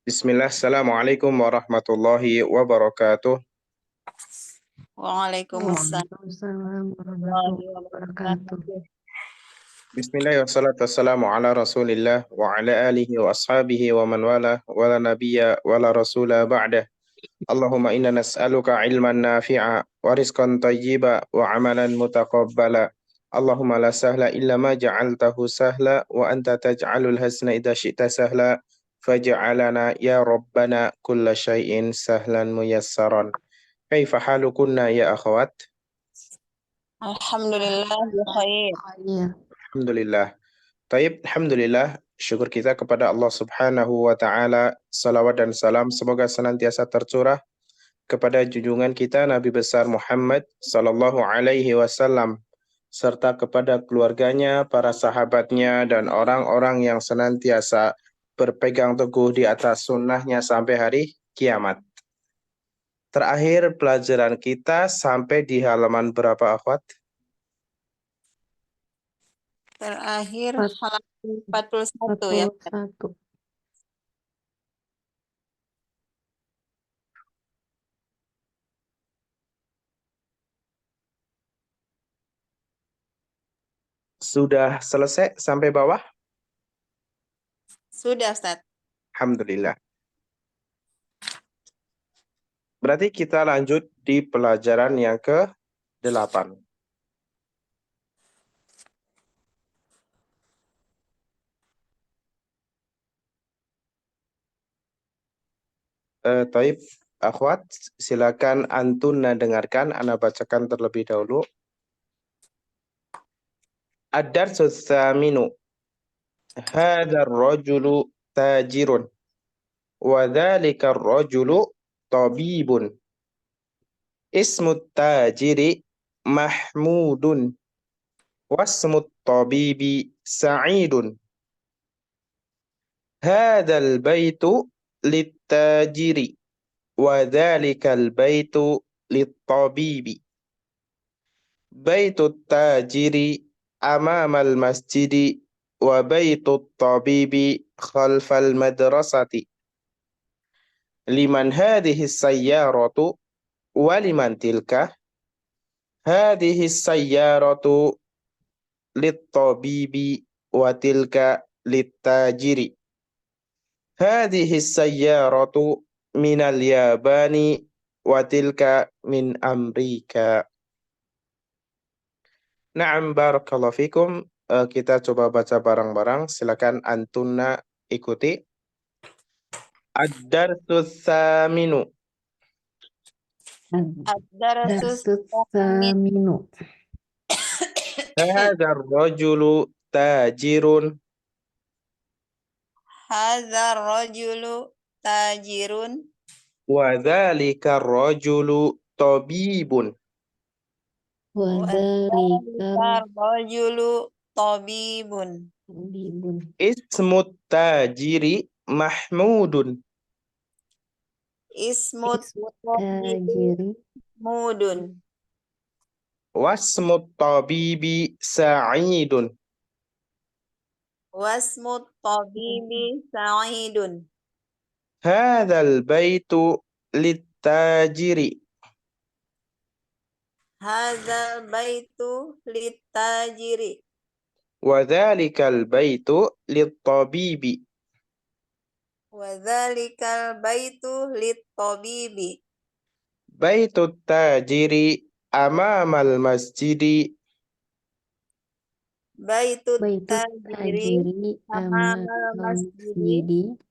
Bismillah, Assalamualaikum warahmatullahi wabarakatuh. Waalaikumsalam Waalaikumsalam warahmatullahi warahmatullahi wabarakatuh. wabarakatuh. Bismillah, wassalatu wassalamu ala rasulillah wa ala alihi wa ashabihi wa man wala wa la nabiyya wa la rasula ba'dah. Allahumma inna nas'aluka ilman nafi'a wa rizqan tayyiba wa amalan mutaqabbala. Allahumma la sahla illa ma ja'altahu sahla wa anta taj'alul hasna idha syi'ta sahla faj'alana ya rabbana kulla syai'in sahlan muyassaran. Kaifa halukunna ya akhwat? Alhamdulillah bi khair. Iya. Alhamdulillah. Taib, Alhamdulillah. Syukur kita kepada Allah Subhanahu wa Ta'ala. Salawat dan salam semoga senantiasa tercurah kepada junjungan kita Nabi besar Muhammad Sallallahu Alaihi Wasallam serta kepada keluarganya, para sahabatnya, dan orang-orang yang senantiasa berpegang teguh di atas sunnahnya sampai hari kiamat. Terakhir pelajaran kita sampai di halaman berapa, akhwat? Terakhir halaman 41 ya. 41. Sudah selesai sampai bawah? Sudah, Ustaz. Alhamdulillah. Berarti kita lanjut di pelajaran yang ke-8. Taib, akhwat, silakan antuna dengarkan, ana bacakan terlebih dahulu. Ad-darsu tsaminu. Hadha ar-rajulu tajirun. Wa dhalika ar-rajulu tabibun. Ismu tajiri Mahmudun. Wasmu tabibi Sa'idun. Hadha al-baytu للتاجر وذلك البيت للطبيب بيت التاجر أمام المسجد وبيت الطبيب خلف المدرسة لمن هذه السيارة ولمن تلك هذه السيارة للطبيب وتلك للتاجر هذه السيارة من اليابان وتلك من أمريكا. Na'am, barakallahu fikum. Kita coba baca bareng-bareng. Silakan antuna ikuti. Ad-darsu tsaminu. Ad-darsu Tsaminu. Hadha ar-rajulu tajirun. Hadza rajulu tajirun Wa dhalika ar-rajulu tabibun. wa Wadhalika dzalika rajulu tabibun. tabibun. Ismu tajiri Mahmudun. Ismu tabibi Tajiri mudun. Wasmu tabibi Sa'idun. Wasmu tabibi Sa'idun. هذا البيت للتاجر Hadza baitu litajiri. وذلك البيت للطبيب Wa dzalikal baitu lit-tabibi. بيت التاجر أمام المسجد Baitut Baitu tajiri tajiri amamal amamal masjidi. masjidi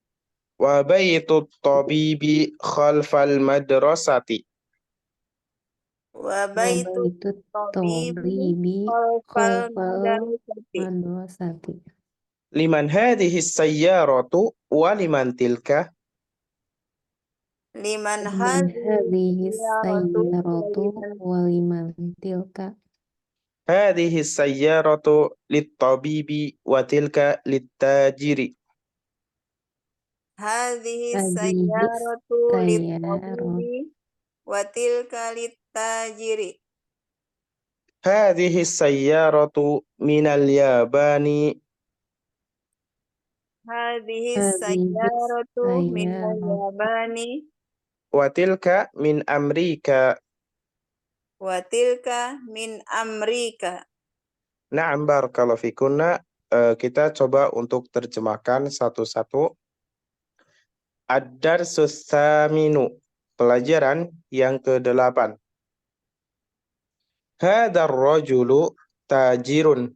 وبيت الطبيب خلف المدرسة. Wa wa baitut baitu tabibi tabibi khalfal khalfal madrasati. madrasati. لمن هذه السيارة ولمن تلك Liman Liman hadhihi hadhihi sayyaratu sayyaratu wa liman tilka هذه السيارة للطبيب وتلك للتاجر. hadhihi hadhihi sayyaratu sayyaratu lit-tabibi wa tilka lit-tajiri. هذه السيارة من اليابان Hadhihi Hadhihi sayyaratu minal sayyaratu yabani Wa tilka min Amrika. wa tilka min Amrika. Na'am barakallahu fikunna. Kita coba untuk terjemahkan satu-satu. Ad-darsus tsaminu. Pelajaran yang ke-8. Hadzal rajulu tajirun.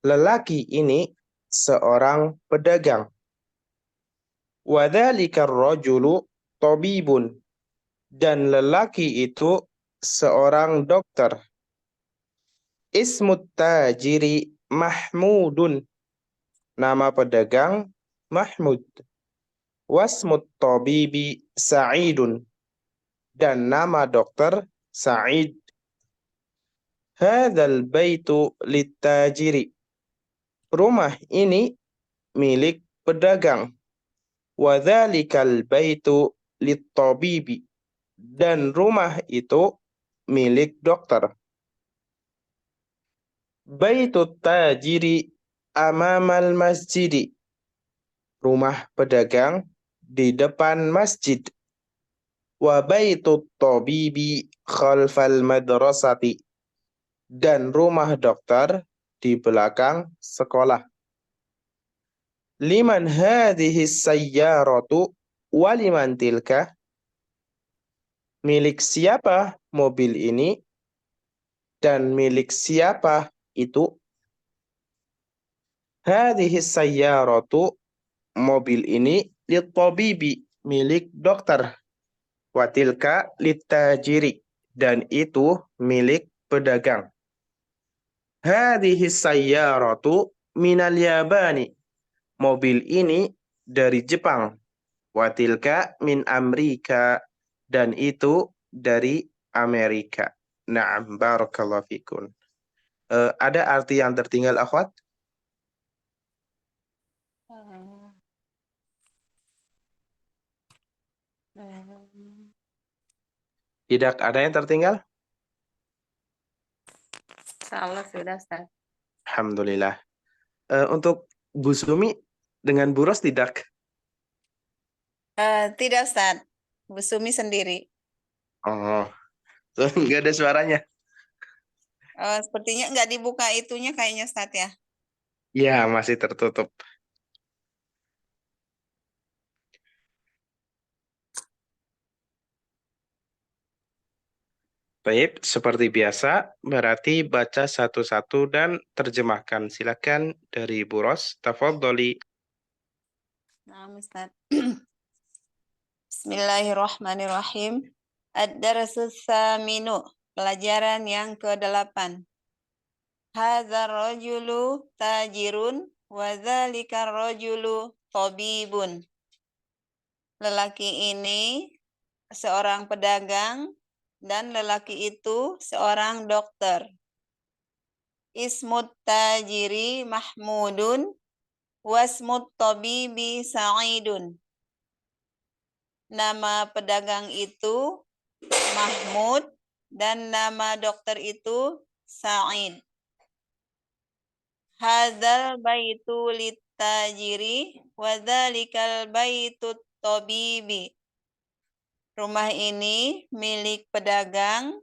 Lelaki ini seorang pedagang. Wa dzalikar rajulu tabibun. Dan lelaki itu seorang dokter. Ismut tajiri Mahmudun. Nama pedagang Mahmud. Wasmut tabibi Sa'idun. Dan nama dokter Sa'id. Hadzal baitu littajiri. Rumah ini milik pedagang. Wa dzalikal baitu littabibi. Dan rumah itu milik dokter. Baitut tajiri amamal masjidi. Rumah pedagang di depan masjid. Wa baitut tabibi khalfal madrasati. Dan rumah dokter di belakang sekolah. Liman hadhihi sayyaratu waliman tilka. Milik siapa mobil ini dan milik siapa itu? Hadhihi sayyaratu, mobil ini, littabibi, milik dokter. Wa tilka littajiri, dan itu milik pedagang. Hadhihi sayyaratu minal yabani, mobil ini dari Jepang. Wa tilka min Amerika, dan itu dari Amerika. Na'am barakallahu fikun. Ada arti yang tertinggal, akhwat? Tidak ada yang tertinggal? Salah sudah, Ustaz. Alhamdulillah. Untuk Bu Sumi dengan Bu Ros tidak? Tidak, Ustaz. Bu Sumi sendiri. Oh, nggak ada suaranya. Sepertinya nggak dibuka itunya kayaknya, Ustaz ya. Ya, masih tertutup. Baik, seperti biasa, berarti baca satu-satu dan terjemahkan. Silakan dari Bu Ros. Tafadholi. Nah, Ustaz. Bismillahirrahmanirrahim. Ad-darsus tsaminu. Pelajaran yang ke-8. Hadzal rajulu tajirun wa dzalikar rajulu tabibun. Lelaki ini seorang pedagang dan lelaki itu seorang dokter. Ismut tajiri Mahmudun wasmut tabibi Sa'idun. Nama pedagang itu Mahmud dan nama dokter itu Sa'id. Hadzal baitu littajiri wa dzalikal baitut tabibi. Rumah ini milik pedagang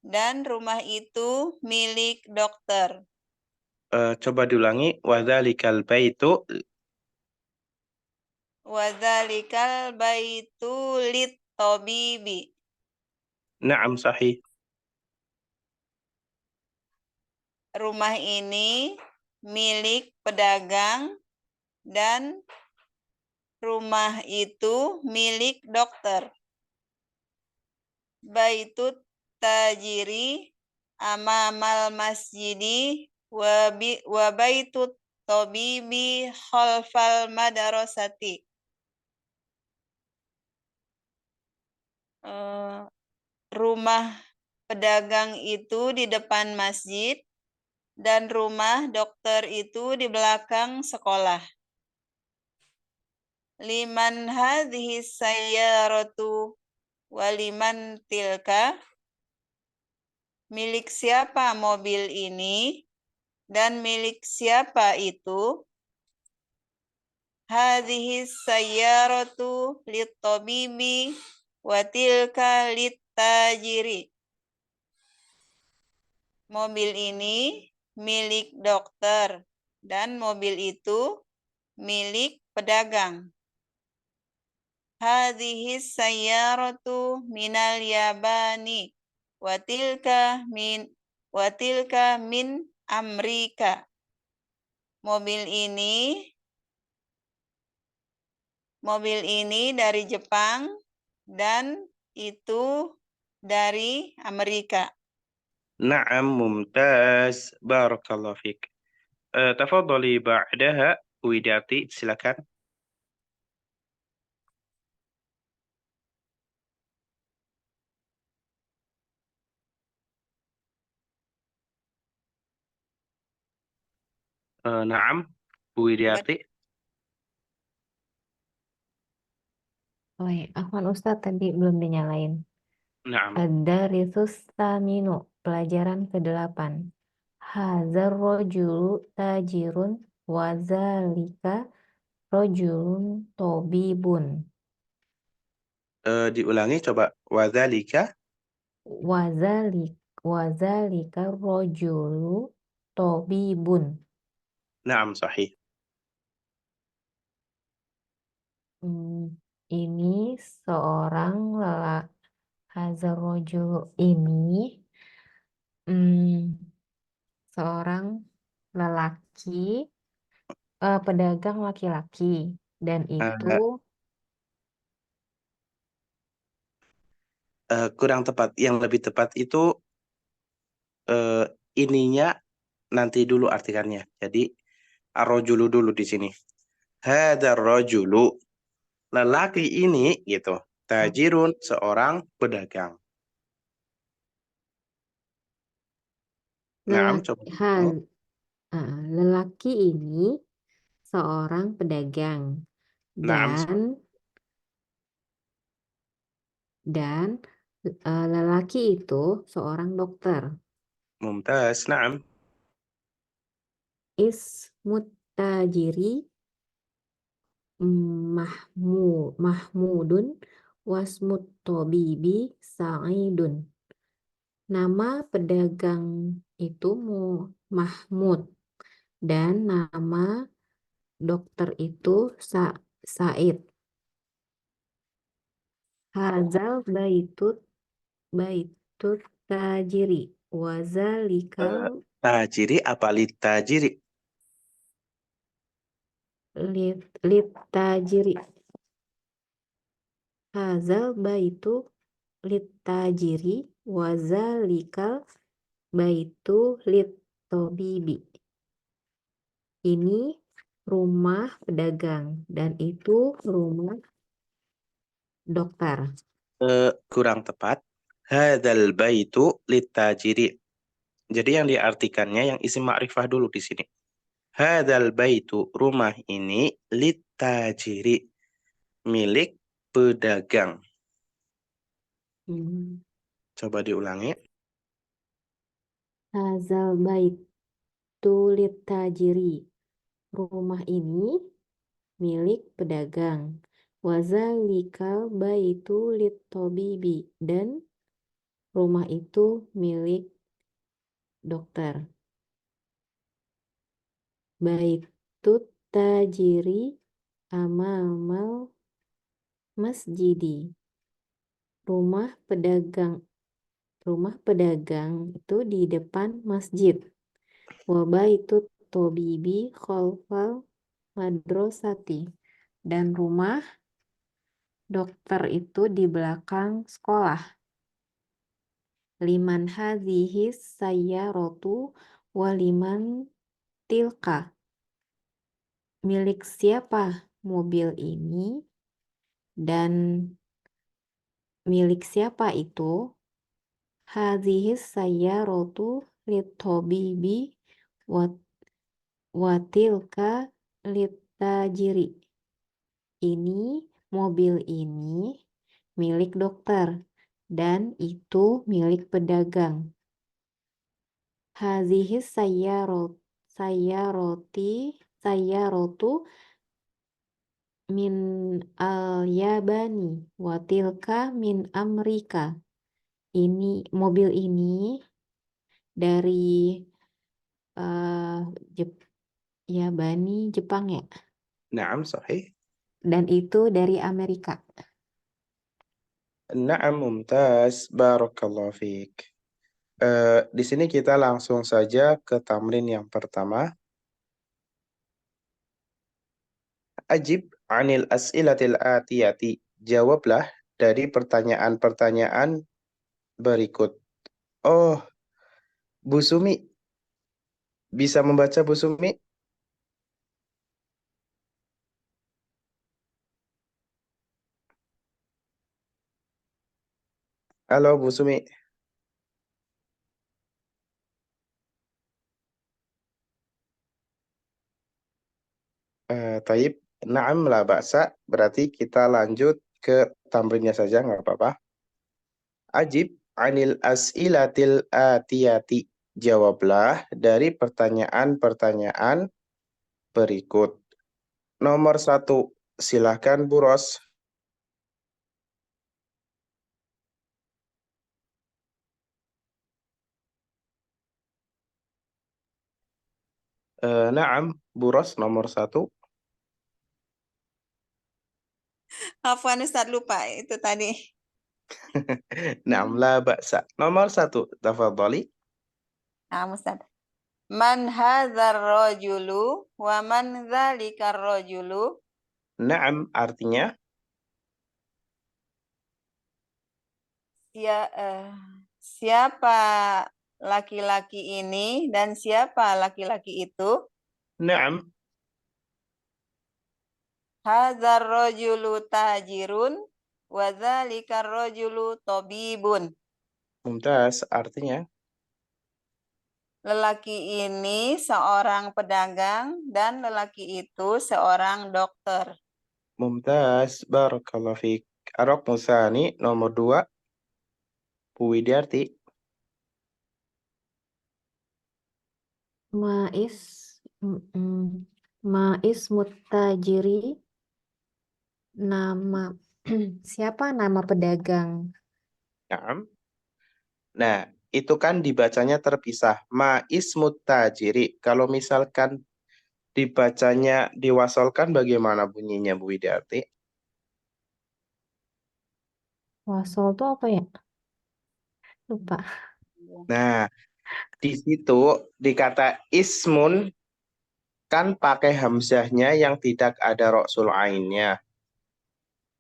dan rumah itu milik dokter. Coba diulangi. Wadzalikal baitu. Wadzalikal baitu lit-tabibi. Na'am sahih. Rumah ini milik pedagang dan rumah itu milik dokter. Baitut tajiri amamal masjidi wa baitut tabibi khalfal madarasati. Rumah pedagang itu di depan masjid dan rumah dokter itu di belakang sekolah. Liman hadhihi sayyaratu waliman tilka. Milik siapa mobil ini dan milik siapa itu? hadhihi sayyaratu lit-tabibi wa tilka lit-tajiri. Mobil ini milik dokter dan mobil itu milik pedagang. Hadhihi sayyaratu minal Yabani wa tilka min Amerika. Mobil ini dari Jepang dan itu dari Amerika. نعم ممتاز بارك الله فيك. تفضلي بعدها Widati, silakan. Naam, Bu Widiati. Oh ya, Afwan Ustadz tadi belum dinyalain. Naam. Ad-darisus saminu, pelajaran ke-8. Hazar rojulu tajirun wazalika rojulun tobibun. Diulangi coba. Wadzalika. Wazalika rojulu tobibun. Naam, sahih. Ini seorang lelaki. Hazar rojulu ini seorang lelaki, pedagang laki-laki, dan itu kurang tepat. Yang lebih tepat itu ininya nanti dulu artikannya. Jadi ar-rajulu dulu di sini. Hadzal rajulu, lelaki ini gitu. Tajirun, seorang pedagang. Naam, coba. lelaki ini seorang pedagang Naam. dan lelaki itu seorang dokter. Mumtaz, naam. Ismut tajiri Mahmudun wasmut tobibi Sa'idun. Nama pedagang itu Mahmud dan nama dokter itu Said. Hazal baitut tajiri wazalikal Tajiri apa litajiri? lit tajiri. Hazal baitu lit tajiri wazalikal baitu lit tobibi. Ini rumah pedagang dan itu rumah dokter. Kurang tepat. Hadzal baitu litajiri. Jadi yang diartikannya yang isim ma'rifah dulu di sini. Hadzal baitu, rumah ini litajiri, milik pedagang. Coba diulangi. Hadzal baitu litajiri. Rumah ini milik pedagang. Wazalikal baitu litobibi, dan rumah itu milik dokter. Baitut tajiri amamal masjidi. Rumah pedagang itu di depan masjid. Wa baitut tobibi khalfal madrasati. Dan rumah dokter itu di belakang sekolah. Liman hadhihi sayyaratu wa liman tilka. Milik siapa mobil ini dan milik siapa itu? Hadhihi sayyaratu litobibi wa tilka litajiri. Ini mobil ini milik dokter dan itu milik pedagang. Hadhihi sayyaratu min al-Yabani wa tilka min Amerika. Ini mobil ini dari Yabani Jepang ya. Naam, sahih. Dan itu dari Amerika. Naam, mumtaz. Barakallahu fiik. Di sini kita langsung saja ke tamrin yang pertama. Ajib anil as'ilatil atiyati. Jawablah dari pertanyaan-pertanyaan berikut. Oh, Bu Sumi. Bisa membaca Bu Sumi? Halo Bu Sumi. Taib. Naam la ba'sa. Berarti kita lanjut ke tamrinnya saja, nggak apa-apa. Ajib anil as'ilatil atiyati. Jawablah dari pertanyaan-pertanyaan berikut. Nomor 1, silahkan Bu Ros. Naam, Bu Ros nomor 1. Afwan Ustaz, lupa itu tadi. Naam la ba'sa. Nomor 1, tafadhali. Nah, Ustaz. Man hadzal rajulu wa man dzalikar rajulu? Naam artinya Siapa laki-laki ini dan siapa laki-laki itu? naam. Hadzal rajulu tajirun wa dzalikar rajulu tabibun. Mumtaz artinya Lelaki ini seorang pedagang dan lelaki itu seorang dokter. Mumtaz. Barakallahu fiik. Arok Musani nomor 2, Bu Widyarti. Ma'is Ma'is Mutajiri, nama siapa nama pedagang? Naam. Nah, itu kan dibacanya terpisah. Ma ismut tajiri. Kalau misalkan dibacanya diwasolkan bagaimana bunyinya Bu Widyarti? Wasol tuh apa ya? Lupa. Iya. Nah, di situ di kata ismun kan pakai hamzahnya yang tidak ada roksul ainnya.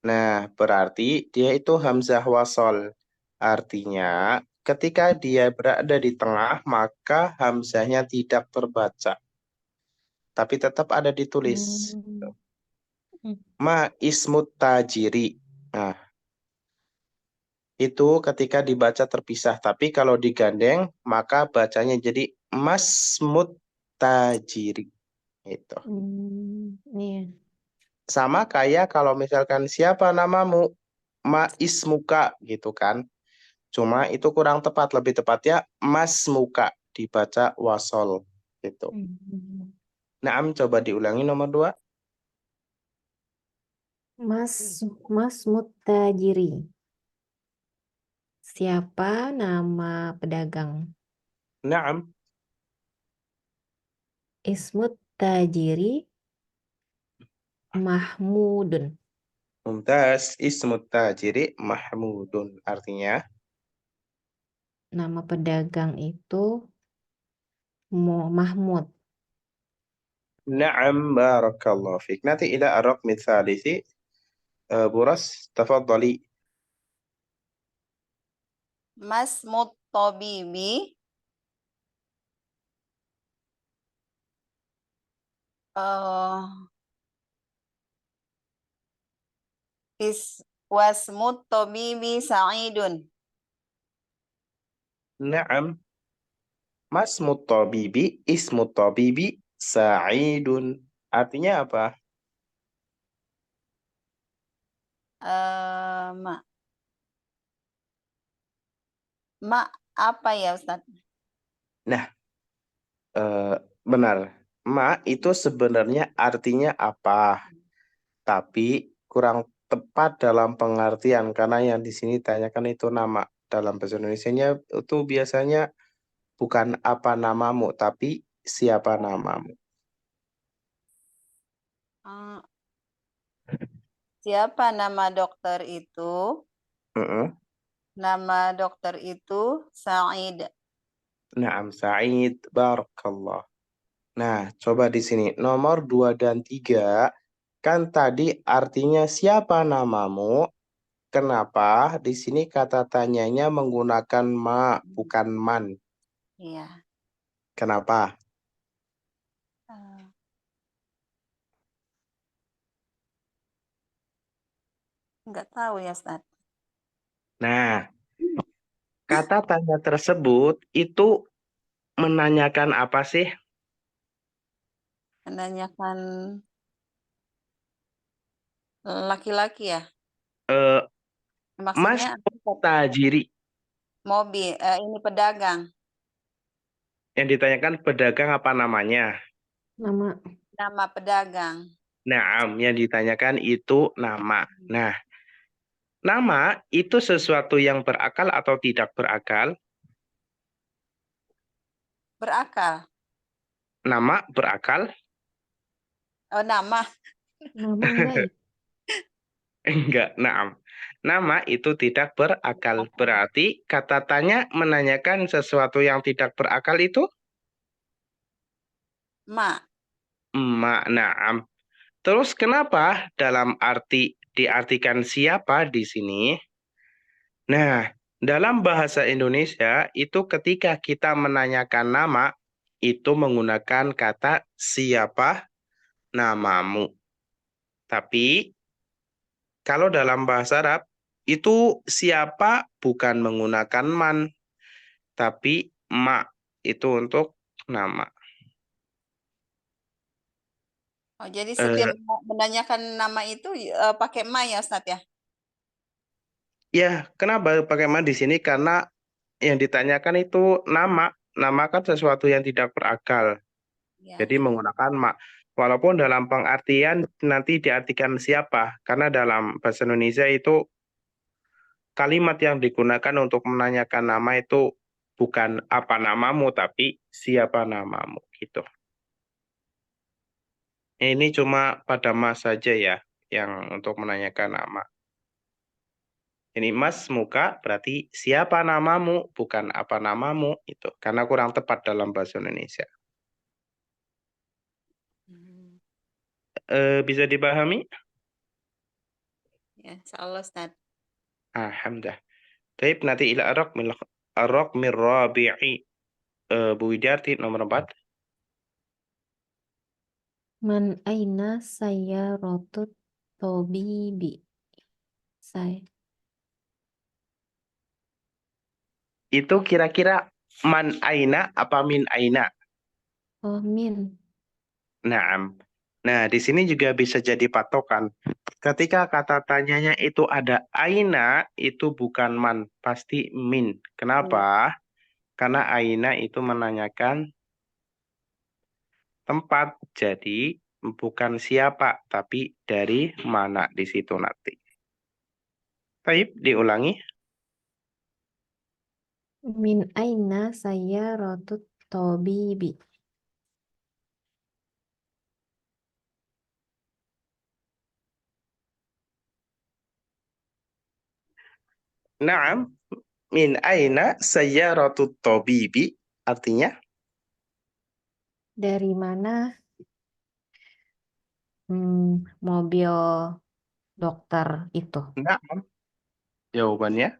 Nah, berarti dia itu hamzah wasol. Artinya, ketika dia berada di tengah, maka hamzahnya tidak terbaca, tapi tetap ada ditulis. Hmm. Ma ismut tajiri. Nah, itu ketika dibaca terpisah, tapi kalau digandeng, maka bacanya jadi masmut tajiri. Itu. Iya. Sama kayak kalau misalkan siapa namamu, ma ismuka gitu kan. Cuma itu kurang tepat, lebih tepatnya mas muka dibaca wasol gitu. Hmm. Naam, coba diulangi nomor 2. Mas Mas Mutajiri. Siapa nama pedagang? Naam, Ismut Tajiri Mahmudun. mumtaz. Ismut tajiri Mahmudun. Artinya, Nama pedagang itu Mahmud. naam, barakallahu fiik. Nanti ila arok mithalisi, Buras, tafadhali. Mas Mutabibi wasmut tabibi Sa'idun. Naam, masmut tabibi, ismut tabibi, sa'idun. Artinya apa? Ma, ma apa ya Ustaz? Nah, benar. Ma itu sebenarnya artinya apa? tapi kurang tepat dalam pengertian karena yang di sini tanyakan itu nama. Dalam bahasa Indonesianya itu biasanya bukan apa namamu, tapi siapa namamu. Eh, Siapa nama dokter itu? Mm-mm. Nama dokter itu Said. Naam, Sa'id, barakallah. Nah, coba di sini nomor 2 dan 3 kan tadi artinya siapa namamu? Kenapa di sini kata tanyanya menggunakan ma bukan man? Iya. Kenapa? Eh, Enggak tahu ya, Ustaz. Nah, kata tanya tersebut itu menanyakan apa sih? Menanyakan laki-laki ya. Eh, Mas Maksudnya Tajiri mobil, ini pedagang. yang ditanyakan pedagang apa namanya? Nama. Nama pedagang. Naam, yang ditanyakan itu nama. Nah, nama itu sesuatu yang berakal atau tidak berakal? Berakal. Nama berakal? Oh, nama. Nama enggak ya? Enggak, naam. Nama itu tidak berakal. Berarti kata tanya menanyakan sesuatu yang tidak berakal itu Ma. naam. Terus kenapa dalam arti diartikan siapa di sini? Nah, dalam bahasa Indonesia itu ketika kita menanyakan nama itu menggunakan kata siapa namamu. Tapi kalau dalam bahasa Arab itu siapa bukan menggunakan man, tapi ma itu untuk nama. Oh, jadi setiap Eh, menanyakan nama itu pakai ma ya, Ustaz ya? ya, kenapa pakai ma di sini? Karena yang ditanyakan itu nama. Nama kan sesuatu yang tidak berakal. Ya. Jadi menggunakan ma. Walaupun dalam pengertian nanti diartikan siapa. Karena dalam bahasa Indonesia itu kalimat yang digunakan untuk menanyakan nama itu bukan apa namamu, tapi siapa namamu gitu. Ini cuma pada Mas saja ya yang untuk menanyakan nama. Ini Mas muka berarti siapa namamu, bukan apa namamu itu. Karena kurang tepat dalam bahasa Indonesia. Hmm. Bisa dipahami? Ya, insyaallah, Ustaz. Alhamdulillah. Baik, nanti ila arok mir rabi'i. Bu Widyarti nomor 4. Man aina saya rotut tobibi. Saya. Itu kira-kira man aina apa min aina? Oh, min. Naam. Nah, di sini juga bisa jadi patokan. Ketika kata tanyanya itu ada aina, itu bukan man, pasti min. Kenapa? Karena aina itu menanyakan tempat, jadi bukan siapa, tapi dari mana di situ nanti. Baik, diulangi. Min aina saya rotut tobibi. Naam, min aina sayyaratut tabibi, artinya Dari mana mobil dokter itu? naam. Jawabannya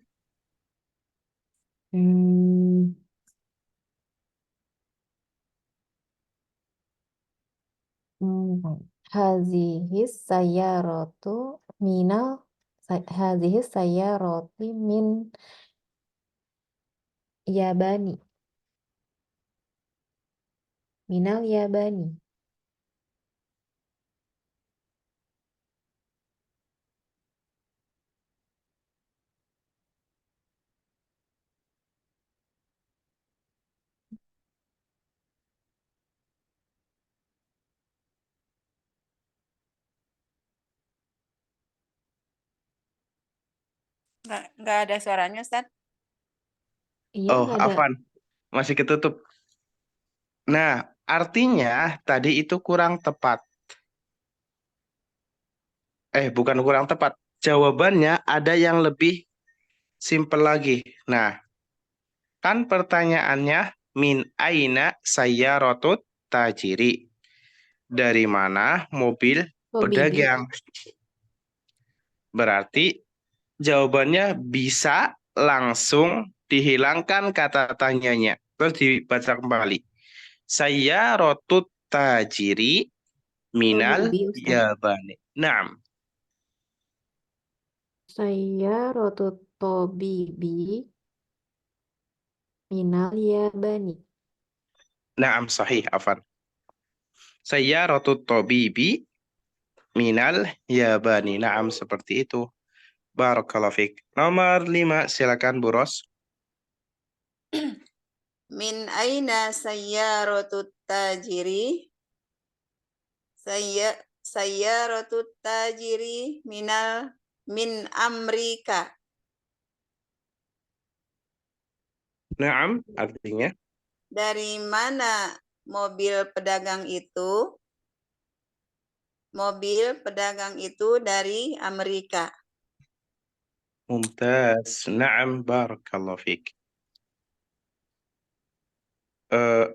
Hmm, hazihis sayyaratu minal hazihis sayyarati min yabani minal yabani. Nggak ada suaranya, Ustaz. Iya, Oh, nggak ada. afwan. Masih ketutup. Nah, artinya tadi itu kurang tepat. Bukan kurang tepat. Jawabannya ada yang lebih simpel lagi. Nah, kan pertanyaannya min aina sayyarotut tajiri. Dari mana mobil Oh, Bibi. pedagang? Berarti jawabannya bisa langsung dihilangkan kata tanyanya. Terus dibaca kembali. Sayyarotut tajiri Oh, minal Bibi, Ustaz. yabani. Naam. Saya Rotuto Bibi Minal Yabani. Naam sahih, afan. Sayyarotut tabibi minal yabani. Naam, seperti itu. Barakallahu fiik. Nomor 5, silakan Bu Ros. Min aina sayyarotut tajiri? Sayyarotut tajiri min Amrika. Naam, artinya. Dari mana mobil pedagang itu? Mobil pedagang itu dari Amerika. Mumtaz. Naam, barakallahu fiik. Eh,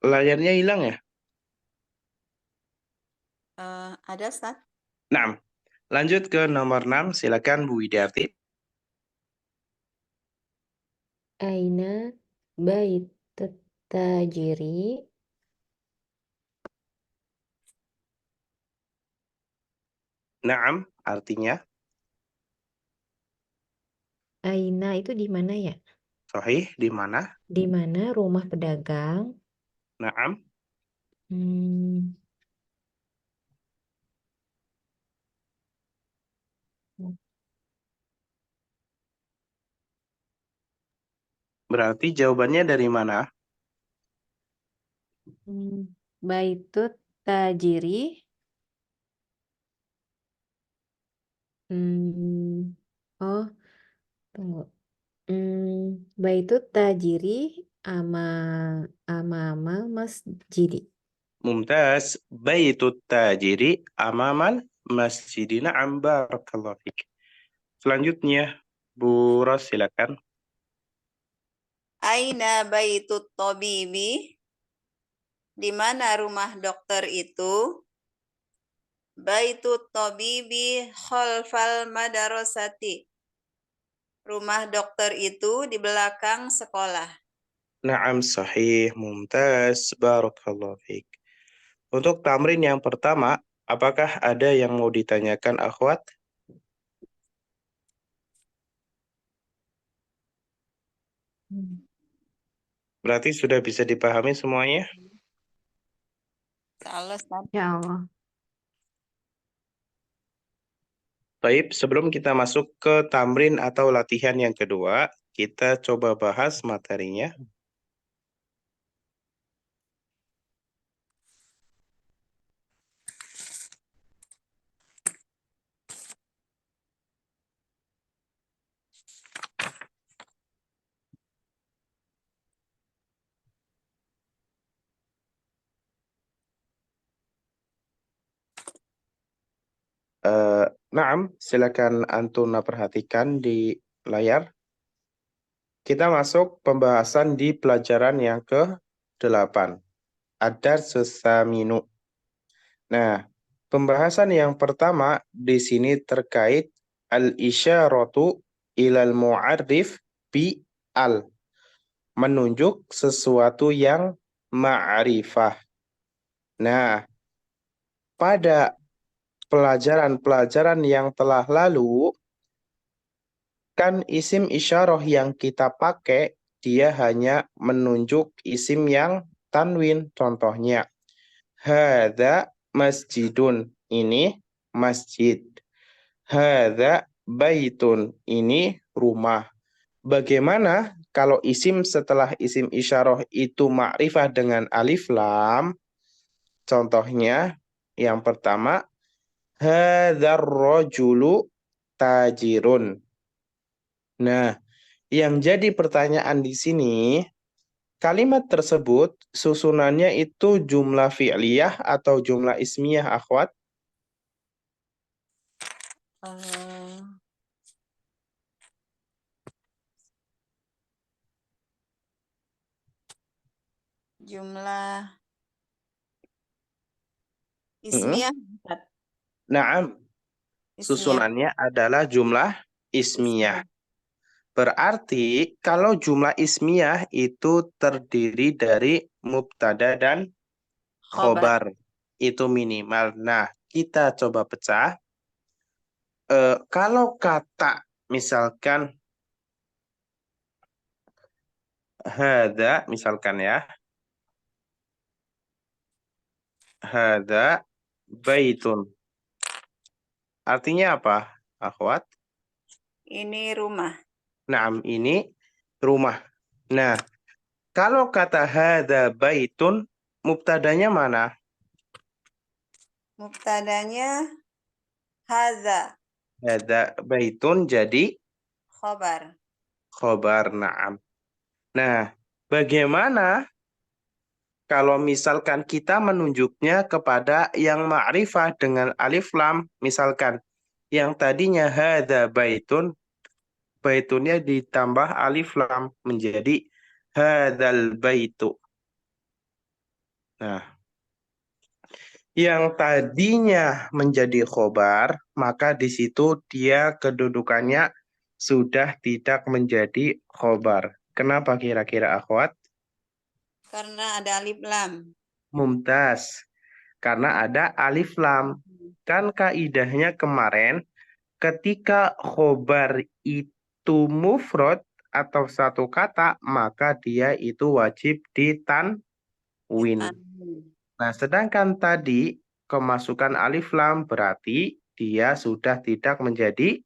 layarnya hilang ya? Ada, Ustaz? Naam. Lanjut ke nomor 6, silakan Bu Widiarti. Aina Baitut Tajiri. Naam, artinya. Aina itu di mana ya? Sahih, di mana? Di mana rumah pedagang? Naam. Hmm. Berarti jawabannya dari mana? Baitut Tajiri. Oh, tunggu. Baitut Tajiri ama amama masjidi. Mumtaz. Baitut tajiri amamal masjidina. Naam, barakallahu fiik. Selanjutnya, Bu Ros, silakan. Aina baitut tabibi? Di mana rumah dokter itu? Baitut tabibi khalfal madarasati. Rumah dokter itu di belakang sekolah. Naam, sahih, mumtaz, barakallahu fiik. Untuk tamrin yang pertama, apakah ada yang mau ditanyakan, akhwat? Berarti sudah bisa dipahami semuanya? Salah, Ustaz. Ya Allah. Baik, sebelum kita masuk ke tamrin atau latihan yang kedua, kita coba bahas materinya. Naam, silakan Antuna perhatikan di layar. Kita masuk pembahasan di pelajaran yang ke-8. Adar sesaminu. Nah, pembahasan yang pertama di sini terkait al-isyaratu ilal mu'arrif bi al. Menunjuk sesuatu yang ma'rifah. Nah, pada pelajaran-pelajaran yang telah lalu, kan isim isyarah yang kita pakai, dia hanya menunjuk isim yang tanwin. Contohnya, hadza masjidun. Ini masjid. Hadza baitun. Ini rumah. Bagaimana kalau isim setelah isim isyarah itu ma'rifah dengan alif lam? Contohnya, yang pertama, Hadzal rajulu tajirun. Nah, yang jadi pertanyaan di sini, kalimat tersebut susunannya itu jumlah fi'liyah atau jumlah ismiyah, akhwat? Eh, jumlah Mm-mm. ismiyah, Ustaz. Naam, Ismiyah. susunannya adalah jumlah ismiyah. Ismiyah. Berarti kalau jumlah ismiyah itu terdiri dari mubtada dan Khobar. khobar. Itu minimal. Nah, kita coba pecah. Kalau kata misalkan hada, misalkan ya, hada baitun. Artinya apa, akhwat? Ini rumah. Naam, ini rumah. Nah, kalau kata hada baitun, mubtadanya mana? Mubtadanya haza. Hada baitun jadi Khobar. khobar, naam. Nah, bagaimana kalau misalkan kita menunjuknya kepada yang ma'rifah dengan alif lam, misalkan yang tadinya hadza baitun, baitunnya ditambah alif lam menjadi hadzal baitu. Nah, yang tadinya menjadi khobar, maka di situ dia kedudukannya sudah tidak menjadi khobar. Kenapa kira-kira, akhwat? Karena ada alif lam. Mumtaz. Karena ada alif lam. Kan kaidahnya kemarin, ketika khobar itu mufrad atau satu kata, maka dia itu wajib ditanwin. Ditanwin. Nah, sedangkan tadi kemasukan alif lam berarti dia sudah tidak menjadi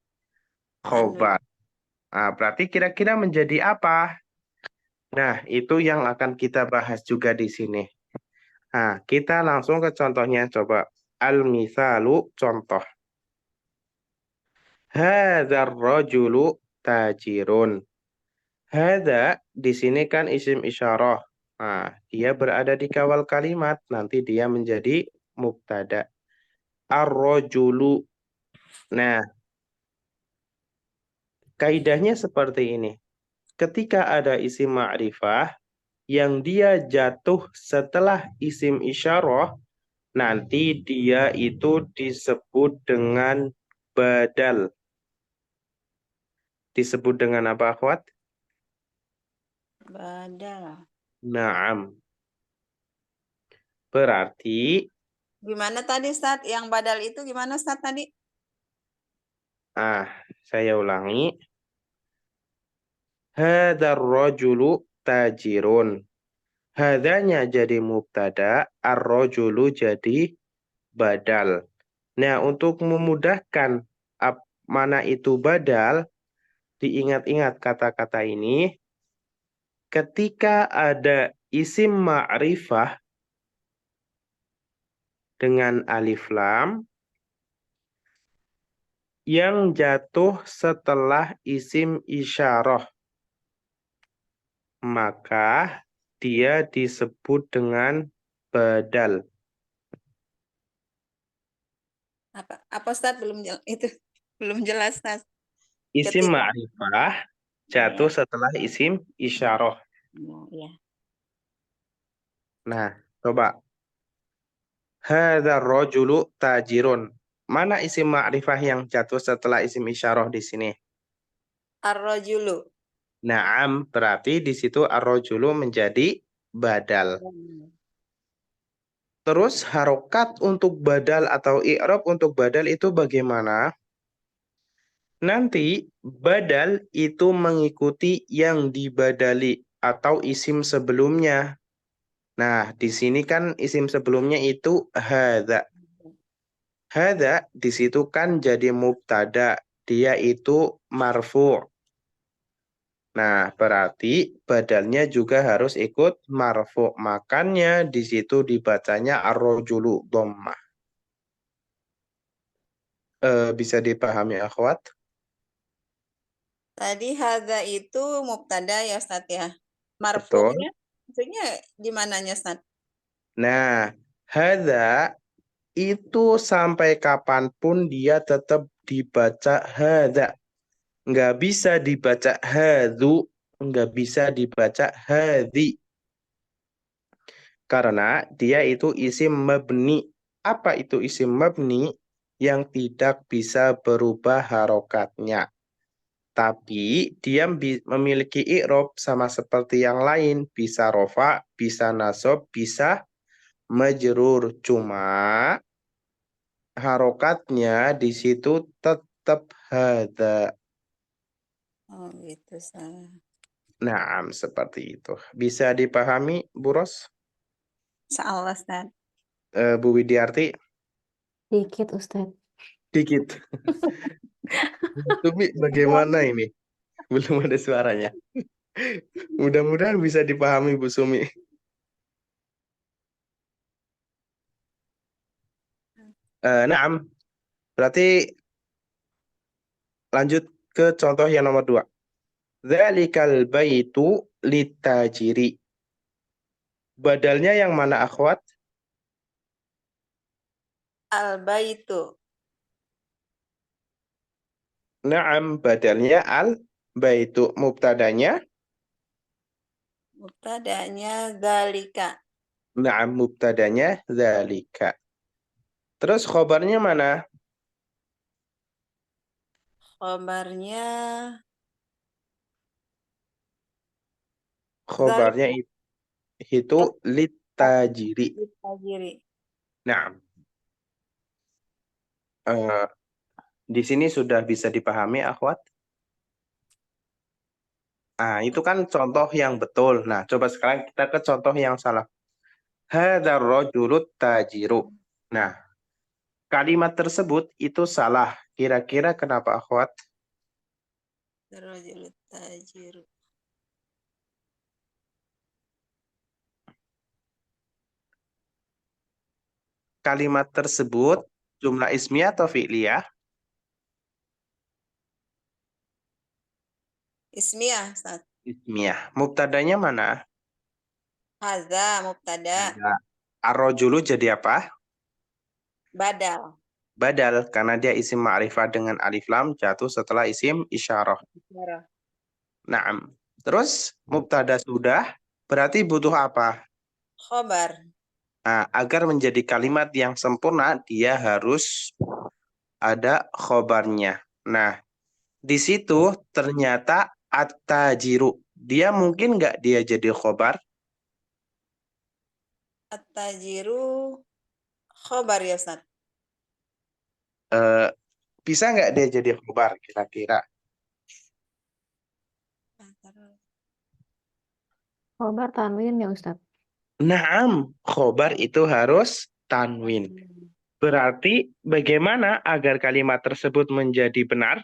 Tanwin. khobar. Nah, berarti kira-kira menjadi apa? Nah, itu yang akan kita bahas juga di sini. Nah, kita langsung ke contohnya. Coba. Al-misalu, contoh. Hadzal rajulu tajirun. Hadza di sini kan isim isyarah. Nah, dia berada di kawal kalimat, nanti dia menjadi mubtada. Ar-rajulu. Nah, kaidahnya seperti ini. Ketika ada isim ma'rifah yang dia jatuh setelah isim isyarah, nanti dia itu disebut dengan badal. Disebut dengan apa, akhwat? Badal. Naam. Berarti, Gimana tadi, Ustaz? Yang badal itu gimana, Ustaz, tadi? saya ulangi. Hadzal rajulu tajirun. Hadanya jadi mubtada, ar-rajulu jadi badal. Nah, untuk memudahkan mana itu badal, diingat-ingat kata-kata ini. Ketika ada isim ma'rifah dengan alif lam yang jatuh setelah isim isyarah, maka dia disebut dengan badal. Apa Ustaz itu belum jelas, Ustaz. Isim Ketika ma'rifah ya, jatuh setelah isim isyarah. ya. Nah, coba. Hadzal rajulu tajirun. Mana isim ma'rifah yang jatuh setelah isim isyarah di sini? Ar-rajulu. Naam, berarti di situ ar-rajulu menjadi badal. Terus harokat untuk badal atau i'rab untuk badal itu bagaimana? Nanti badal itu mengikuti yang dibadali atau isim sebelumnya. Nah, di sini kan isim sebelumnya itu hadza. Hadza di situ kan jadi mubtada, dia itu marfu'. Nah, berarti badalnya juga harus ikut marfu'. Makanya di situ dibacanya ar-rajulu dhammah. Bisa dipahami akhwat? Tadi hadza itu mubtada ya Ustaz ya. Betul. Marfu'nya maksudnya di mananya Ustaz? Nah, hadza itu sampai kapanpun dia tetap dibaca hadza. Nggak bisa dibaca hadzu, nggak bisa dibaca hadzi. Karena dia itu isim mabni. Apa itu isim mabni? Yang tidak bisa berubah harokatnya. Tapi dia memiliki i'rob sama seperti yang lain. Bisa rofa, bisa nasob, bisa majrur. Cuma harokatnya di situ tetap hadza. Oh gitu Ustaz. Nah, seperti itu. Bisa dipahami, Bu Ros? Insyaallah Ustaz. Bu Widiarti? Dikit Ustadz. Dikit. Tumi, bagaimana ini? Belum ada suaranya. Mudah-mudahan bisa dipahami, Bu Sumi. Naam. Berarti lanjut ke contoh yang nomor 2. Dzalikal baitu litajiri. Badalnya yang mana, akhwat? Al-baitu. Naam, badalnya al baitu. Mubtadanya? Mubtadanya zalika. Naam, mubtadanya dzalika. Terus khobarnya mana? Khabarnya Khobarnya zalika itu litajiri. litajiri. Naam. Eh, di sini sudah bisa dipahami, akhwat? Nah, itu kan contoh yang betul. Nah, coba sekarang kita ke contoh yang salah. Hadzal rajulut tajiru. Nah, kalimat tersebut itu salah. Kira-kira kenapa, akhwat? Rajul tajiru. Kalimat tersebut jumlah ismiyah atau fi'liyah? Ismiyah Ustaz. Ismiyah. Mubtadanya mana? Hadza mubtada Ada. Ar-rajulu jadi apa? badal. Badal, karena dia isim ma'rifah dengan alif lam jatuh setelah isim isyarah. Isyarah. Naam. Terus mubtada sudah, berarti butuh apa? Khobar. Nah, agar menjadi kalimat yang sempurna, dia harus ada khobarnya. Nah, di situ ternyata at-tajiru. Dia mungkin nggak dia jadi khobar? At-tajiru khobar ya Ustaz. Eh, bisa nggak dia jadi khobar kira-kira? Khobar tanwin ya Ustadz. Naam, khobar itu harus tanwin. Berarti bagaimana agar kalimat tersebut menjadi benar?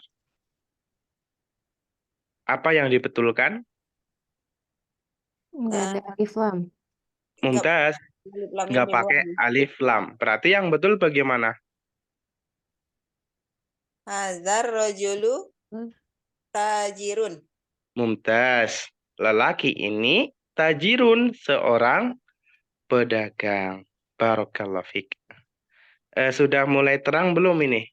Apa yang dibetulkan? Nggak ada alif lam. Enggak Mumtaz, alif lamnya nggak pakai dibuang. alif lam. Berarti yang betul bagaimana? Hadzar rajulu tajirun. Mumtaz, lelaki ini tajirun, seorang pedagang. Barakallahu fik. Sudah mulai terang belum ini?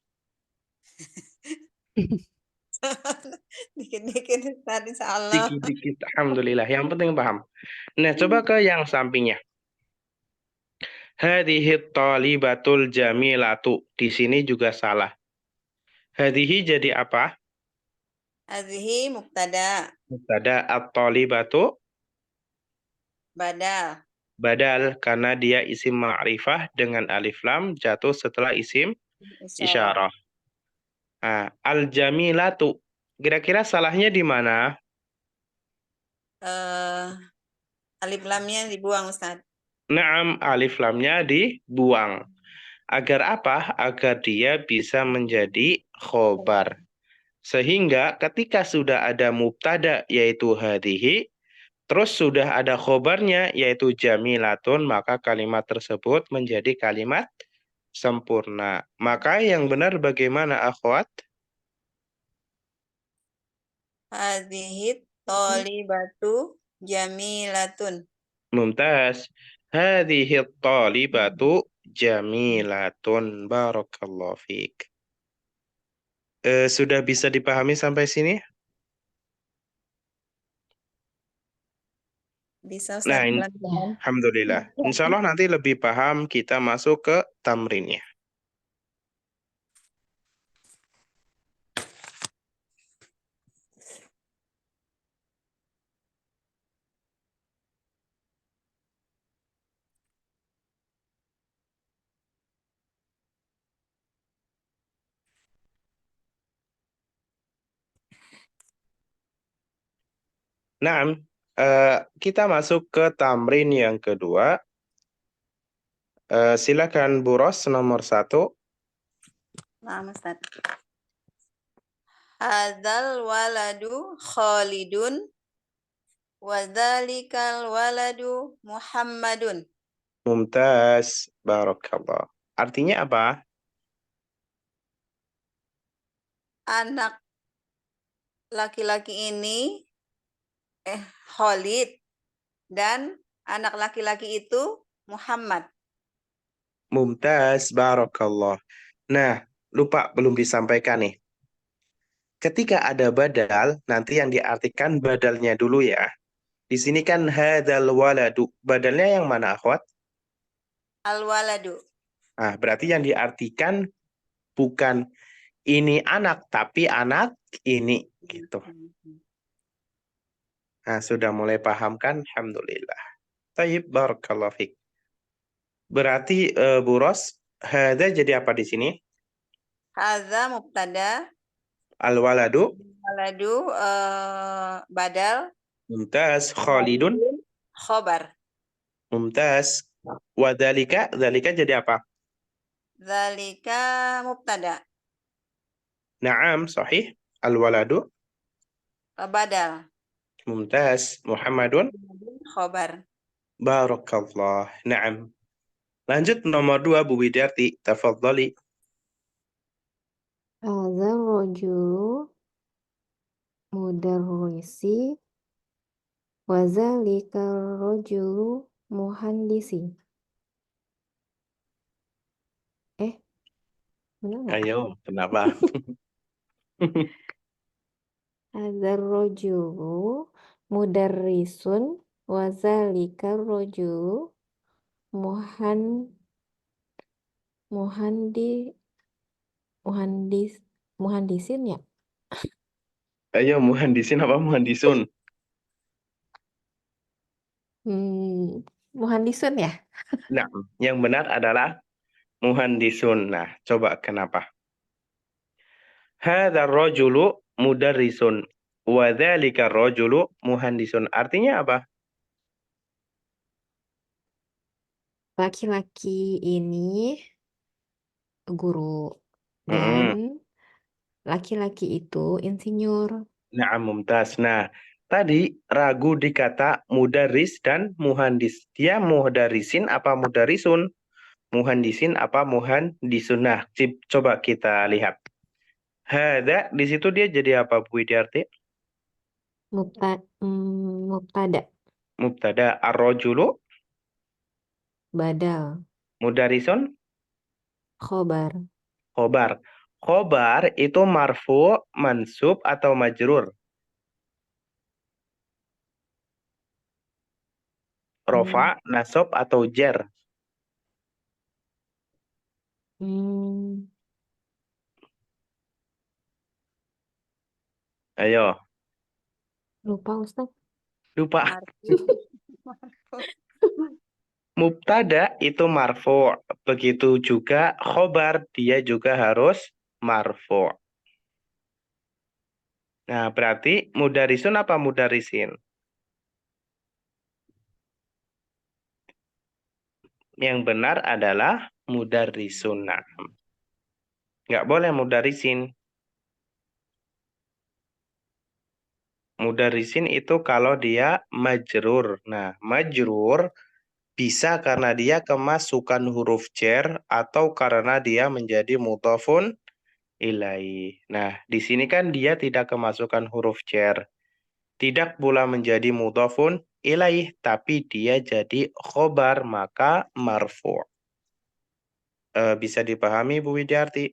Dikit-dikit Ustaz insyaallah. Dikit-dikit, alhamdulillah. Yang penting paham. Nah, coba ke yang sampingnya. Hadhihi thalibatul jamilatu. Di sini juga salah. Hadhihi jadi apa? Hadhihi mubtada Mubtada at-thalibatu badal. badal karena dia isim ma'rifah dengan alif lam jatuh setelah isim Isyarah. isyarah. Nah, al-jamilatu. Kira-kira salahnya di mana? Alif lamnya dibuang Ustaz. Naam, alif lamnya dibuang. Agar apa? Agar dia bisa menjadi khobar. Sehingga ketika sudah ada mubtada yaitu hadhihi, terus sudah ada khobarnya yaitu jamilatun, maka kalimat tersebut menjadi kalimat sempurna. Maka yang benar bagaimana, akhwat? Hadhihi thalibatu jamilatun. Mumtaz. Hadhihi talibatu jamilatun. Barakallahu fiik. Sudah bisa dipahami sampai sini? Bisa Nah, Ustaz pelan-pelan. alhamdulillah. Insya Allah nanti lebih paham kita masuk ke tamrinnya. Nah, kita masuk ke tamrin yang kedua. Silakan Bu Ros nomor 1. Nah, Ustaz. Hadzal waladu Khalidun wa dzalikal waladu Muhammadun. Mumtaz. Barakallah. Artinya apa? Anak laki-laki ini Khalid dan anak laki-laki itu Muhammad. Mumtaz. Barakallah. Nah, lupa belum disampaikan nih. Ketika ada badal, nanti yang diartikan badalnya dulu ya. Di sini kan hadzal waladu. Badalnya yang mana, akhwat? Al-waladu. Nah, berarti yang diartikan bukan ini anak, tapi anak ini. Gitu. Nah, sudah mulai paham kan? Alhamdulillah. Tayyib, barakallahu fiik. Berarti Bu Ros, hadza jadi apa di sini? Hadza mubtada, Al-waladu. waladu badal, Mumtaz. Khalidun. khobar. Mumtaz. Wadhalika. Dhalika jadi apa? Dzalika mubtada, Naam, sahih. Al-waladu. badal, Mumtaz. Muhammadun. khobar. Barakallah. Naam. Lanjut nomor 2, Bu Widarti. Tafadhali. Hadzal rajulu mudarrisi wa zalikal rajulu muhandisi. Benar nggak? Ayo, kenapa? Hadzal rajulu mudarrisun wa zalikal rajulu muhandi muhandisin ya. Ayo, muhandisin apa muhandisun? Muhandisun ya. Nah, yang benar adalah muhandisun. Nah, coba kenapa? Hadzal rajulu mudarrisun wa dzalika rajulu muhandisun. Artinya apa? Laki-laki ini guru Mm-mm. dan laki-laki itu insinyur. Nah, mumtaz. Nah, tadi ragu di kata mudaris dan muhandis. Dia muhdarisin apa mudarisun? Muhandisin apa muhandisun? Nah, coba kita lihat. Hada di situ dia jadi apa, Bu Widyarti? Mubtada Mubtada. Ar-rajulu badal mudarisun khobar. khobar. Khobar itu marfu, mansub atau majrur. Rofa, nasab atau jar. Hmm, Ayo, lupa Ustaz. lupa. Marfu. Mubtada itu marfu. Begitu juga khobar, dia juga harus marfu. Nah, berarti mudarisun apa mudarisin? Yang benar adalah mudarisun. Nah, nggak boleh mudarisin. Mudarisin itu kalau dia majrur. Nah, majrur Bisa karena dia kemasukan huruf jar atau karena dia menjadi mudhafun ilaih. Nah, di sini kan dia tidak kemasukan huruf jar. Tidak pula menjadi mudhafun ilaih, tapi dia jadi khobar, maka marfu'. Bisa dipahami, Bu Widyarti?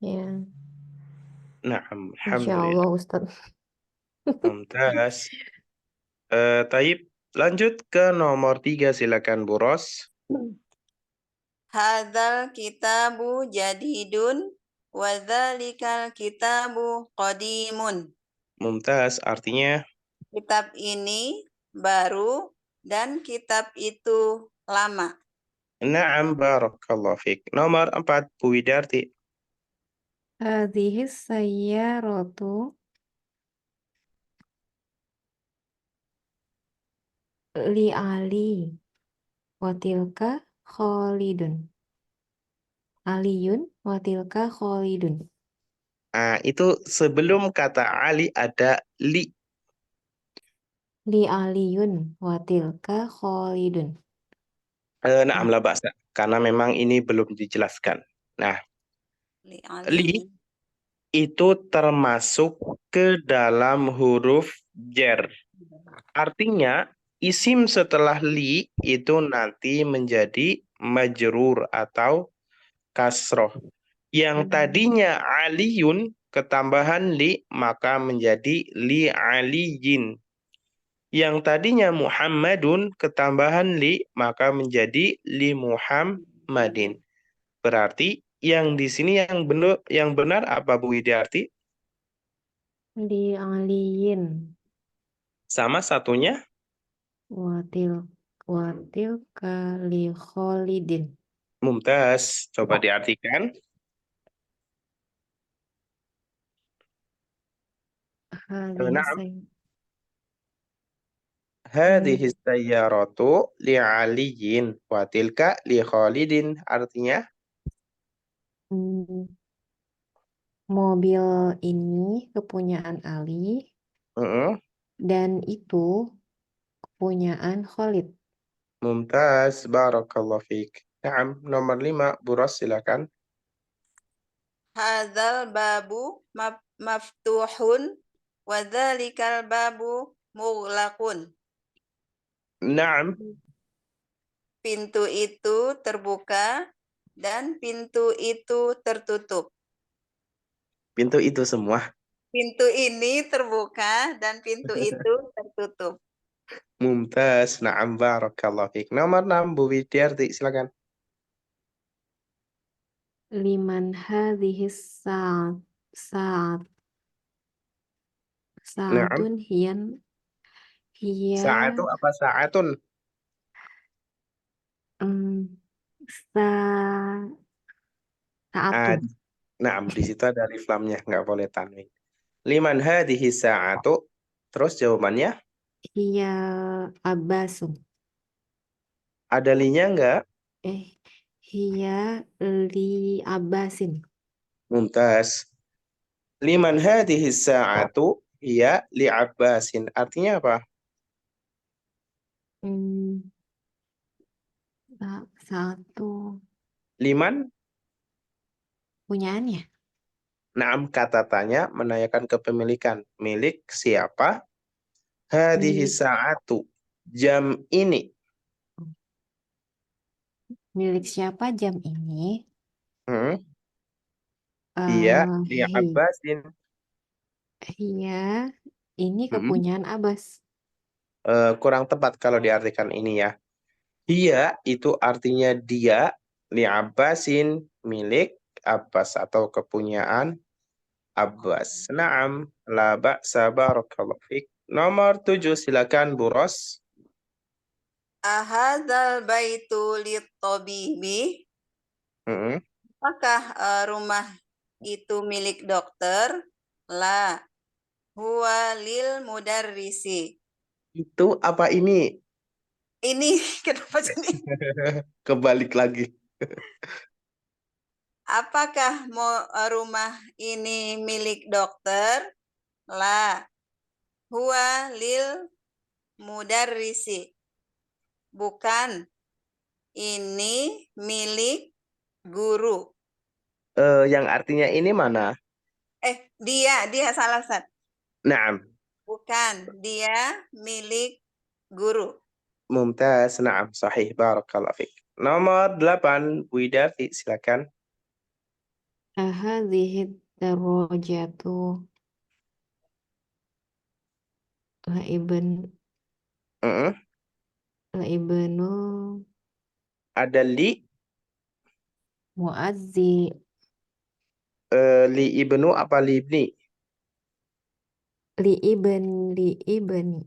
Ya, Nah, Insya alhamdulillah. Allah Ustadz. Mumtaz. Taib, lanjut ke nomor 3, silakan Bu Ros. Hadzal kitabu jadidun wa dzalikal kitabu qadimun. Mumtaz, artinya Kitab ini baru dan kitab itu lama. na'am, barakallahu fik. Nomor 4, Bu Widyarti. Hadhis sayyaratu li Ali wa tilka Khalidun. Aliyun wa tilka Khalidun. Nah, itu sebelum kata Ali ada li. Li Aliyun wa tilka Khalidun. Na'am la ba'sa. Karena memang ini belum dijelaskan. Nah, Li li Ali. itu termasuk ke dalam huruf jar. Artinya, isim setelah li itu nanti menjadi majrur atau kasroh. Yang tadinya aliyun ketambahan li maka menjadi li aliyin. Yang tadinya Muhammadun ketambahan li maka menjadi li Muhammadin. Berarti yang di sini yang benar apa, Bu Widyarti? Li Aliyin Sama satunya wa tilka li Khalidin. Mumtaz. Coba diartikan. Hadhis Na'am. say- Hadhihi sayyaratu li aliyin wa tilka li Khalidin. Artinya Hmm, mobil ini kepunyaan Ali mm-mm. dan itu kepunyaan Khalid. Mumtaz, barakallahu fiik. Naam, nomor 5, Bu Ros, silakan. Hadzal babu maftuhun wa dzalikal babu mughlaqun. Naam, Pintu itu terbuka dan pintu itu tertutup. pintu itu semua. Pintu ini terbuka dan pintu itu tertutup. Mumtaz, naam, barakallahu fiik. Nomor 6, Bu Widyarti, silakan. Liman hadhis saat Naam, saatun hiya sa'atu apa sa'atun? mm, sa Ah, saatun naam, di situ ada alif lamnya, nggak boleh tanwin. Liman hadhihi sa'atu. Terus jawabannya, hiya abbasun ada linya nggak? eh hiya li abbasin. Mumtaz. Liman hadhihi sa'atu hiya li Abbasin. Artinya apa? Hmm, satu Liman. punyaannya. Naam, kata tanya menanyakan kepemilikan. Milik siapa? Hadhihi Milik sa'atu. Jam ini. milik siapa jam ini? Hmm, iya, li Hi, Abbasin. hiya ini Hmm, kepunyaan Abbas. kurang tepat kalau diartikan ini ya. Dia itu artinya dia, li Abbasin, milik Abbas atau kepunyaan Abbas. Naam, la ba'sa, barakallahu fik. Nomor 7, silakan Bu Ros. Ahadzal baitu lit-tabibi. Hmm, Apakah rumah itu milik dokter? La, huwa lil mudarrisi. itu apa ini? Ini kenapa sini? Kebalik lagi. Apakah rumah ini milik dokter? La, huwa lil mudarrisi. Bukan. Ini milik guru. Yang artinya ini mana? Dia salah Ustaz. Naam. Bukan, dia milik guru. Mumtaz, naam, sahih, barakallahu fiik. Nomor 8, Bu Widarti, silakan. Ahadhihi darajatu laibn Mm-mm. laibnu Ada muazzi li ibnu apa li ibni? li ibni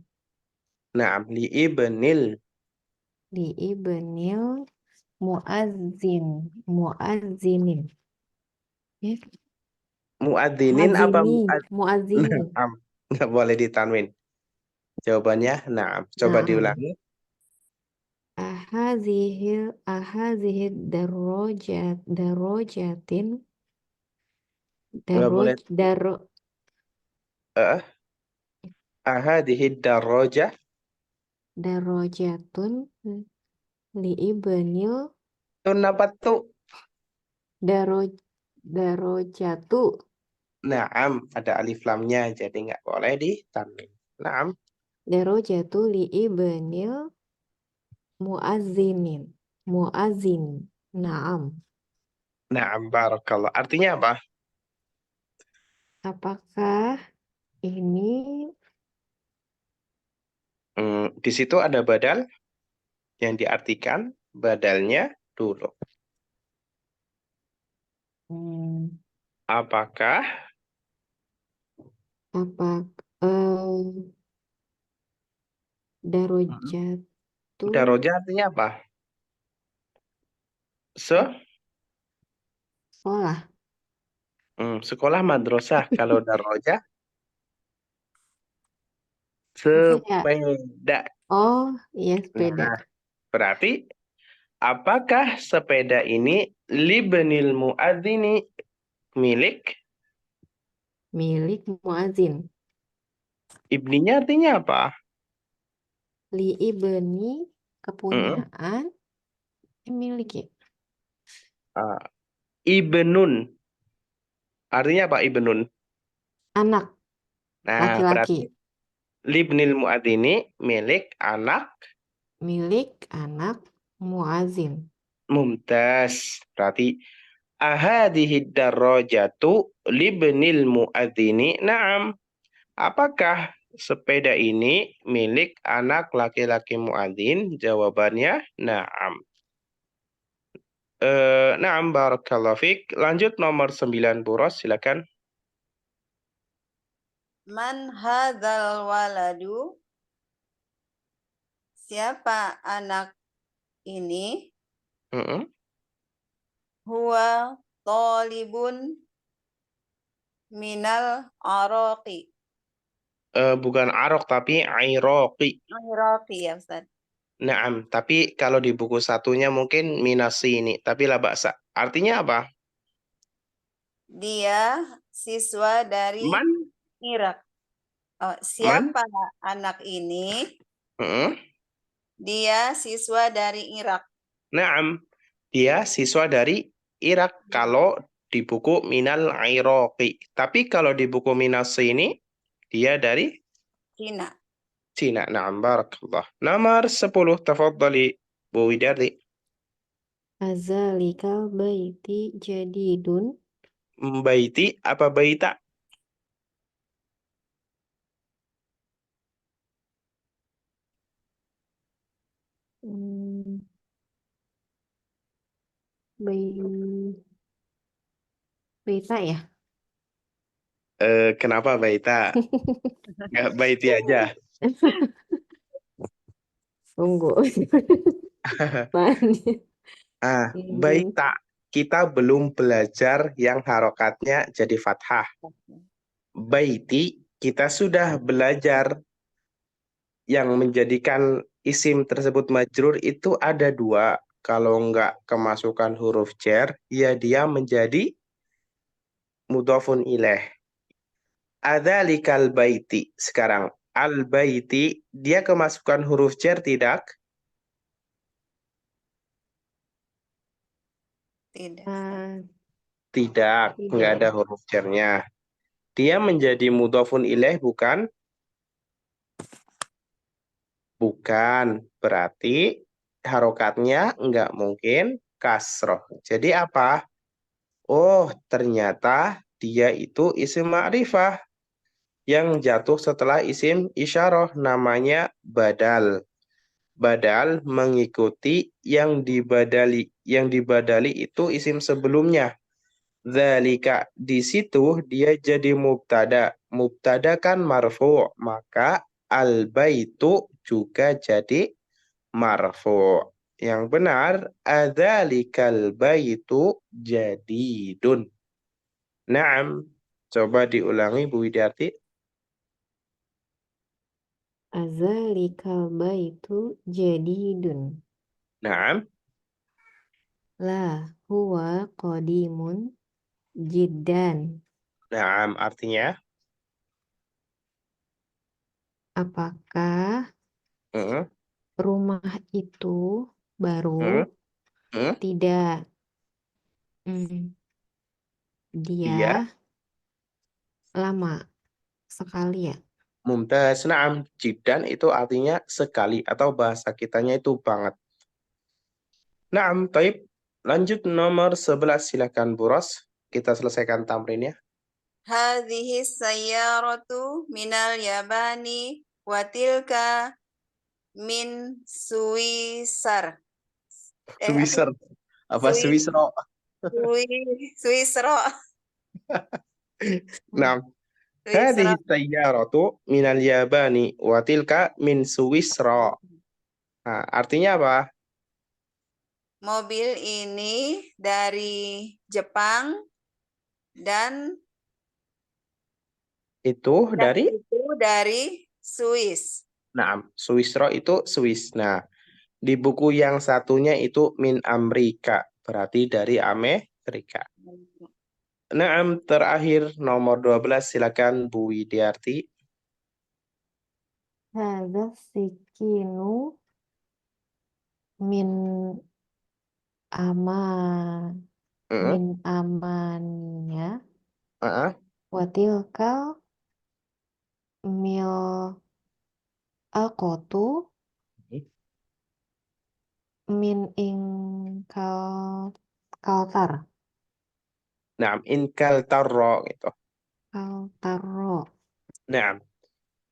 Naam, li ibnil li ibnil muazzinin ya muadzinin apa muazzini Naam, nggak boleh ditanwin. Jawabannya, naam. Coba Naam. diulangi. ahazihil darojatin Nggak boleh. daroj daro Uh, ahadihi darajah. darojatun li ibnil Itu apa tuh? daroj darojatu Naam, ada alif lamnya, jadi nggak boleh ditanwin. Naam, darojatu li ibnil muazzin. Naam. naam, barakallah. Artinya apa? Apakah ini Di situ ada badal yang diartikan badalnya dulu. hmm, Apakah apa darojatu darajah artinya apa? sekolah? Sekolah madrasah. Kalau darajah Sepeda. sepeda. Oh, iya sepeda. Nah, berarti apakah sepeda ini libnil muadzini milik Milik muazin. ibninya artinya apa? Li ibni Mm-mm. kepunyaan milik ya. Ah, ibnun artinya apa ibnun? Anak Nah, laki-laki. berarti libnil muadzini milik anak Milik anak muazin. mumtaz. Berarti ahadihi darajatu libnil muadzini. Naam. Apakah sepeda ini milik anak laki-laki muadzin? Jawabannya na'am. Na'am, barakallahu fiik. Lanjut nomor 9, Bu Ros, silakan. Man hadzal waladu? Siapa anak ini? Mm-mm. Huwa talibun minal araqi. Bukan arok, tapi airoqi. Iraqi ya Ustaz. Na'am, tapi kalau di buku satunya mungkin minasi ini. Tapi la ba'sa. Artinya apa? Dia siswa dari Man? Irak. Siapa anak ini? Mm-mm. Dia siswa dari Irak. Na'am, dia siswa dari Irak kalau di buku Minal Iraqi. Tapi kalau di buku Minasi ini, dia dari Cina. Cina. Na'am, barakallah. Nomor 10, tafadhali, Bu Widarti. Azalikal baiti jadidun. Baiti apa baita? Hmm, baita ya? Kenapa baita? Nggak baiti aja. Tunggu. Apaan? Baita. Kita belum belajar yang harokatnya jadi fathah. Baiti, kita sudah belajar yang menjadikan isim tersebut majrur itu ada dua. Kalau nggak kemasukan huruf jar, ya dia menjadi mudhafun ilaih. Adzalikal baiti. Sekarang, Al-baiti, dia kemasukan huruf jar tidak? Tidak. Tidak, nggak ada Tidak. huruf jarnya. Dia menjadi mudhofun ilaih bukan? Bukan. Berarti harokatnya nggak mungkin kasroh. Jadi apa? Oh, ternyata dia itu isim ma'rifah yang jatuh setelah isim isyarah, namanya badal. Badal mengikuti yang dibadali. Yang dibadali itu isim sebelumnya. Dzalika, di situ dia jadi mubtada. Mubtada kan marfu, maka al-baitu juga jadi marfu. Yang benar, adzalikal baitu jadidun. Naam, coba diulangi Bu Widyarti. Azalikal baitu jadidun. Naam, La huwa qadimun jiddan. naam artinya. Apakah Mm, rumah itu baru? mm, mm. Tidak. Hmm, Dia Dia lama sekali ya. mumtaz. Naam, jidan itu artinya sekali atau bahasa kitanya itu banget. Naam, taib. Lanjut nomor 11 silakan Bu Ros. Kita selesaikan tamrinnya. Hadhihi sayyaratu minal yabani wa tilka min Suisar. Apa? Swisser. Apa Swi, Swisro? Suisro. Naam. Suisro. Hadhihi sayyaratu minal yabani wa tilka min Suwisra. Nah, artinya apa? Mobil ini dari Jepang dan Itu dari itu dari Swiss. Nah, Swisro itu Swiss. Nah, di buku yang satunya itu min Amerika, berarti dari Amerika. Nah, terakhir nomor 12 silakan Bu Widyarti. Hadza sikinu min aman Heeh, min amannya heeh. watilkal mil alkotu min ingkal kaltar Nah, inkal tarro gitu. kaltaro. Nah,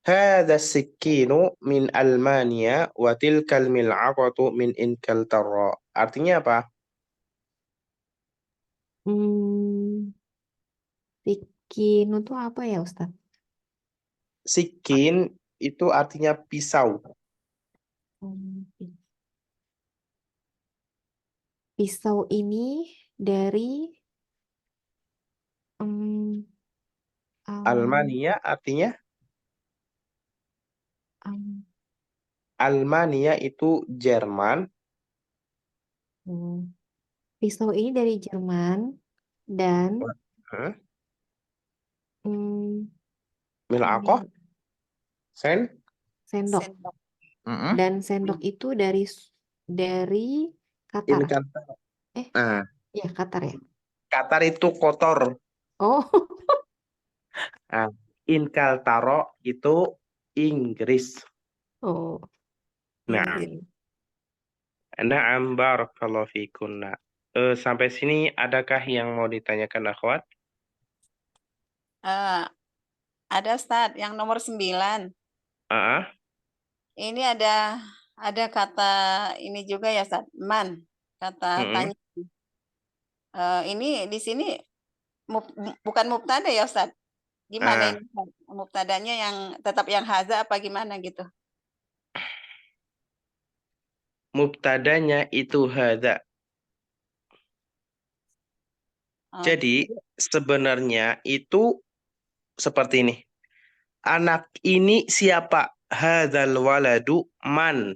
هذا السكين min Almania wa tilkal mil'aqatu min Inkaltara. Artinya apa? Hmm, sikinu tuh apa ya Ustaz? Sikin itu artinya pisau. Hmm, Pisau ini dari um, Al- Almania artinya Am- Almania itu Jerman. hmm. Pisau ini dari Jerman dan Hah? hmm, Mil'aqah? mil- Sen? sendok. Sendok. Heeh. Dan sendok itu dari Qatar. Inkaltara. Eh, Nah, ya Qatar ya. Qatar itu kotor. Oh, Nah, Inkaltara itu Inggris. oh, Nah, Inggris. na'am barakallahu fikunna. Sampai sini adakah yang mau ditanyakan akhwat? Eh, ada Ustaz yang nomor 9. Ah, Ini ada kata ini juga ya Ustaz, man. Kata mm-mm. tanya. Ini di sini bukan mubtada ya Ustaz. Gimana Ah, ini Ustaz? Mubtadanya yang tetap yang haza apa gimana gitu? mubtadanya itu hadza. Oh, Jadi sebenarnya itu seperti ini. Anak ini siapa? Hadzal waladu man.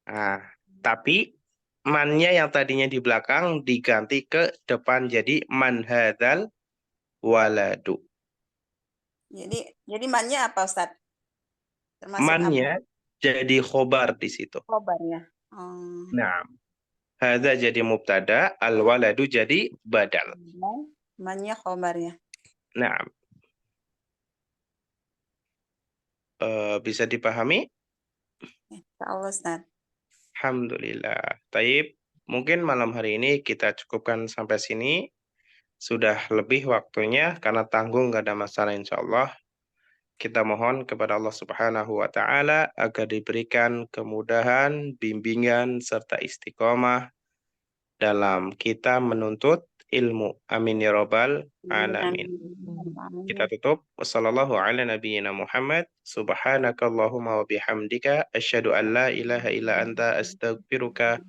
Nah, tapi mannya yang tadinya di belakang diganti ke depan jadi man hadzal waladu. Jadi mannya apa Ustadz? Termasuk apa? Mannya jadi khobar di situ. Khobar ya. Oh. Nah, hadza jadi mubtada, al-waladu jadi badal. Mannya khobar ya. Nah, bisa dipahami? Insyaallah Ustadz. Alhamdulillah. Taib, mungkin malam hari ini kita cukupkan sampai sini. Sudah lebih waktunya karena tanggung gak ada masalah insya Allah. Kita mohon kepada Allah Subhanahu wa Ta'ala agar diberikan kemudahan, bimbingan, serta istiqomah dalam kita menuntut ilmu. Amin ya Rabbal Alamin. Kita tutup. Wassallallahu ala nabiyyina Muhammad. Subhanakallahumma wa bihamdika. Asyhadu an la ilaha illa anta astaghfiruka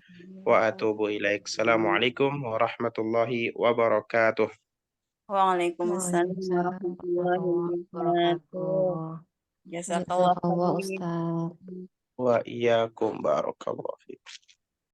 wa atubu ilaik. Assalamualaikum warahmatullahi wabarakatuh. Waalaikumsalam Waalaikumsalam warahmatullahi warahmatullahi wabarakatuh. wabarakatuh. Jazakallah Jazakallah khair. Ustaz. Wa iyyakum barakallahu fiikum.